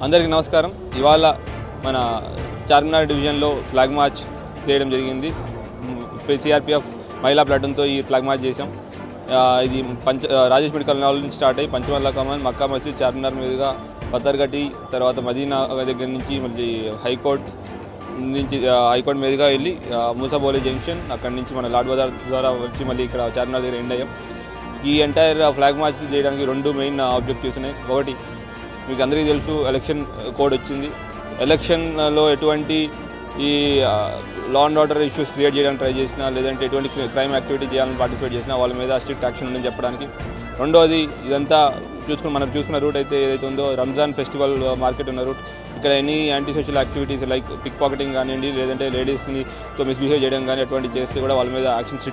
అందరికీ నమస్కారం. ఇవాళ మన చార్మినార్ డివిజన్లో ఫ్లాగ్ మార్చ్ చేయడం జరిగింది. సిఆర్పిఎఫ్ మహిళా ప్లాటూన్తో ఈ ఫ్లాగ్ మార్చ్ చేసాం. ఇది రాజేష్ మెడికల్ కాలేజ్ నుంచి స్టార్ట్ అయ్యి పంచమల్లా కమాన్, మక్కా మసీద్, చార్మినార్ మీదుగా పత్తర్గట్టి, తర్వాత మదీనా దగ్గర నుంచి మళ్ళీ హైకోర్టు మీదుగా వెళ్ళి మూసాబోలి జంక్షన్, అక్కడి నుంచి మన లాడ్ బజార్ ద్వారా వచ్చి మళ్ళీ ఇక్కడ చార్మినార్ దగ్గర ఎండ్ అయ్యాం. ఈ ఎంటైర్ ఫ్లాగ్ మార్చ్ చేయడానికి 2 మెయిన్ ఆబ్జెక్టివ్స్ ఉన్నాయి. ఒకటి, మీకు అందరికీ తెలుసు, ఎలక్షన్ కోడ్ వచ్చింది. ఎలక్షన్లో ఎటువంటి ఈ law and order issues create చేయడానికి ట్రై చేసినా, లేదంటే ఎటువంటి క్రైమ్ యాక్టివిటీ చేయాలని పార్టిసిపేట్ చేసినా వాళ్ళ మీద స్ట్రిక్ట్ యాక్షన్ ఉందని చెప్పడానికి. రెండోది, ఇదంతా మనం చూసుకున్న రూట్ అయితే ఏదైతే ఉందో రంజాన్ ఫెస్టివల్ మార్కెట్ ఉన్న రూట్. ఇక్కడ any anti social activities like pickpocketing కానివ్వండి, లేదంటే లేడీస్తో మిస్బిహేవ్ చేయడం కానీ అటువంటి చేస్తే కూడా వాళ్ళ మీద యాక్షన్